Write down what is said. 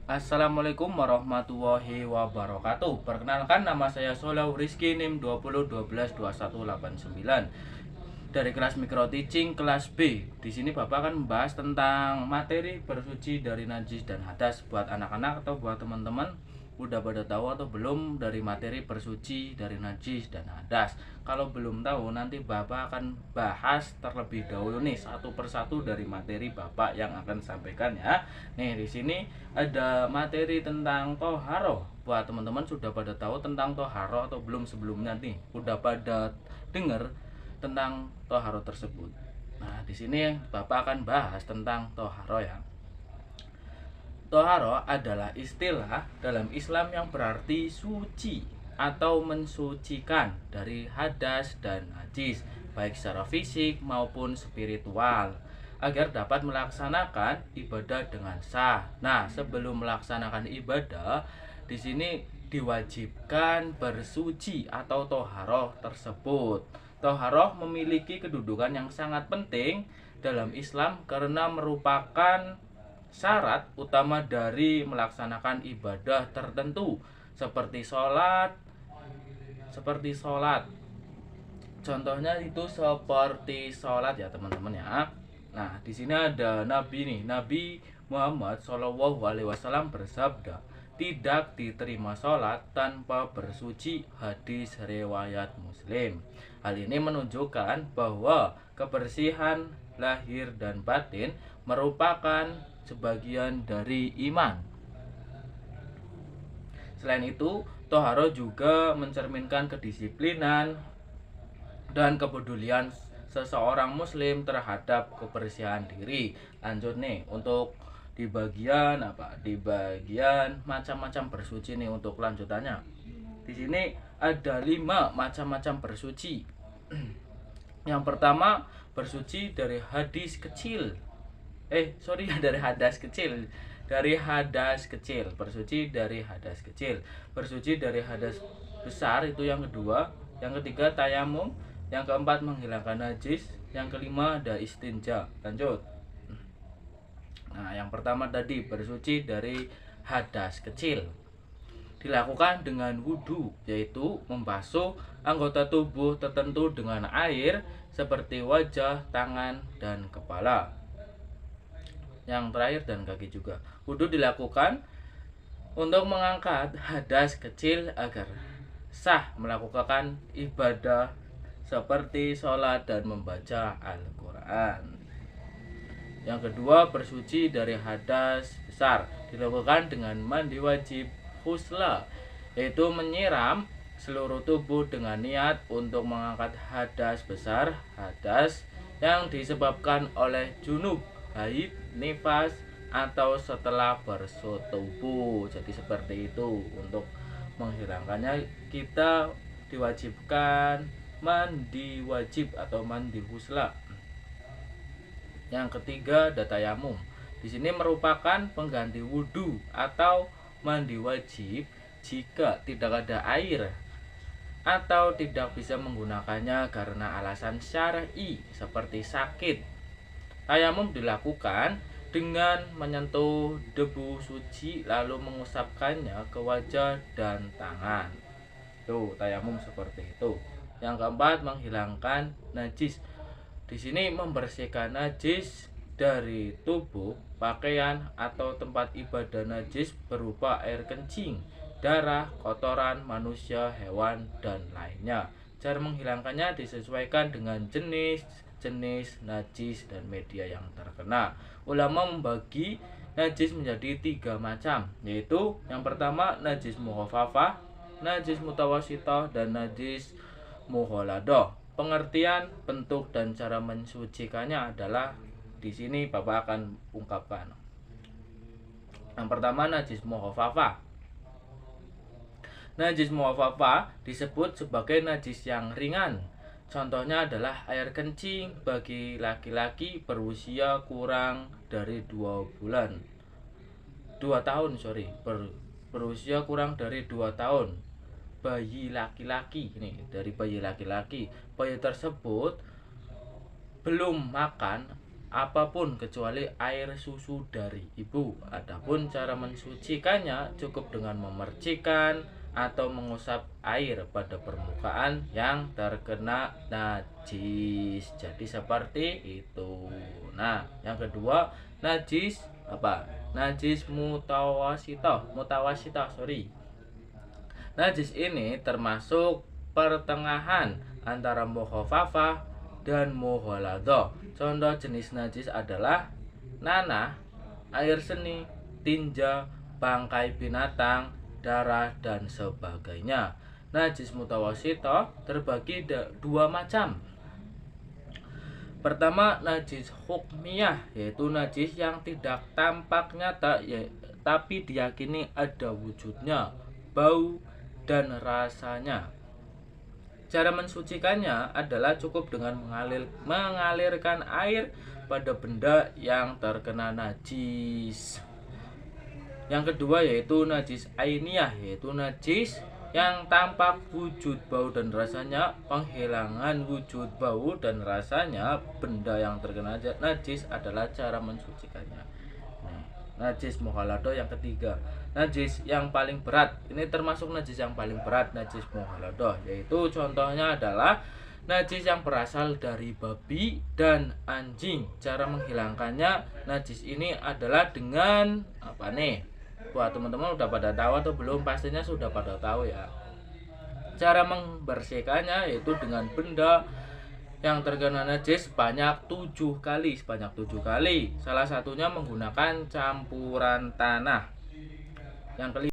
Assalamualaikum warahmatullahi wabarakatuh. Perkenalkan, nama saya Solau Rizky NIM 20122189 dari kelas Micro Teaching kelas B. Di sini Bapak akan membahas tentang materi bersuci dari najis dan hadas. Buat anak-anak atau buat teman-teman, udah pada tahu atau belum dari materi bersuci dari najis dan hadas? Kalau belum tahu, nanti Bapak akan bahas terlebih dahulu nih satu persatu dari materi Bapak yang akan sampaikan ya. Nih, di sini ada materi tentang toharo. Buat teman-teman, sudah pada tahu tentang toharo atau belum sebelumnya nih? Udah pada dengar tentang toharo tersebut? Nah, di sini Bapak akan bahas tentang toharo ya. Toharo adalah istilah dalam Islam yang berarti suci atau mensucikan dari hadas dan najis, baik secara fisik maupun spiritual, agar dapat melaksanakan ibadah dengan sah. Nah, sebelum melaksanakan ibadah, di sini diwajibkan bersuci atau toharo tersebut. Toharo memiliki kedudukan yang sangat penting dalam Islam karena merupakan syarat utama dari melaksanakan ibadah tertentu seperti sholat. Contohnya itu seperti sholat ya teman-teman ya. Nah, di sini ada Nabi nih, Nabi Muhammad SAW bersabda, tidak diterima sholat tanpa bersuci. Hadis riwayat Muslim. Hal ini menunjukkan bahwa kebersihan lahir dan batin merupakan sebagian dari iman. Selain itu, toharo juga mencerminkan kedisiplinan dan kepedulian seseorang muslim terhadap kebersihan diri. Lanjut nih untuk di bagian macam-macam bersuci nih untuk lanjutannya. Di sini ada 5 macam-macam bersuci. Yang pertama, bersuci dari hadis kecil. Dari hadas kecil. Bersuci dari hadas kecil. Bersuci dari hadas besar itu yang kedua. Yang ketiga, tayamum. Yang keempat, menghilangkan najis. Yang kelima, ada istinja. Lanjut. Nah, yang pertama tadi bersuci dari hadas kecil. Dilakukan dengan wudhu, yaitu membasuh anggota tubuh tertentu dengan air seperti wajah, tangan, dan kepala. Yang terakhir, dan kaki juga. Wudhu dilakukan untuk mengangkat hadas kecil agar sah melakukan ibadah seperti sholat dan membaca Al-Quran. Yang kedua, bersuci dari hadas besar. Dilakukan dengan mandi wajib husla, yaitu menyiram seluruh tubuh dengan niat untuk mengangkat hadas besar, hadas yang disebabkan oleh junub, haid, nifas, atau setelah bersetubuh. Jadi seperti itu. Untuk menghilangkannya kita diwajibkan mandi wajib atau mandi husla. Yang ketiga, tayamum. Di sini merupakan pengganti wudhu atau mandi wajib jika tidak ada air atau tidak bisa menggunakannya karena alasan syar'i seperti sakit. Tayamum dilakukan dengan menyentuh debu suci lalu mengusapkannya ke wajah dan tangan. Tuh, tayamum seperti itu. Yang keempat, menghilangkan najis. Di sini membersihkan najis dari tubuh, pakaian, atau tempat ibadah najis berupa air kencing, darah, kotoran manusia, hewan, dan lainnya. Cara menghilangkannya disesuaikan dengan jenis najis dan media yang terkena. Ulama membagi najis menjadi 3 macam, yaitu yang pertama najis mukhafafah, najis mutawasithah, dan najis mughaladah. Pengertian, bentuk, dan cara mensucikannya adalah di sini Bapak akan ungkapkan. Yang pertama, najis mukhafafah. Najis mukhafafah disebut sebagai najis yang ringan. Contohnya adalah air kencing bagi laki-laki berusia kurang dari 2 tahun, berusia kurang dari 2 tahun. Bayi laki-laki, ini dari bayi laki-laki. Bayi tersebut belum makan apapun kecuali air susu dari ibu. Adapun cara mensucikannya cukup dengan memercikan atau mengusap air pada permukaan yang terkena najis. Jadi seperti itu. Nah, yang kedua, najis apa? Najis mutawasitoh, sorry. Najis ini termasuk pertengahan antara mukhafafah dan mughaladah. Contoh jenis najis adalah nanah, air seni, tinja, bangkai binatang, darah, dan sebagainya. Najis mutawasitoh terbagi dua macam. Pertama, najis hukmiyah, yaitu najis yang tidak tampak nyata tapi diyakini ada wujudnya, bau, dan rasanya. Cara mensucikannya adalah cukup dengan mengalirkan air pada benda yang terkena najis. Yang kedua yaitu najis ainiyah, yaitu najis yang tampak wujud bau dan rasanya. Penghilangan wujud bau dan rasanya benda yang terkena najis adalah cara mensucikannya. Najis mughaladah yang ketiga, najis yang paling berat. Ini termasuk najis yang paling berat, najis mughaladah, yaitu contohnya adalah najis yang berasal dari babi dan anjing. Cara menghilangkannya najis ini adalah dengan apa nih? Buat teman-teman udah pada tahu atau belum? Pastinya sudah pada tahu ya. Cara membersihkannya yaitu dengan benda yang terkena najis sebanyak 7 kali. Salah satunya menggunakan campuran tanah. Yang kelima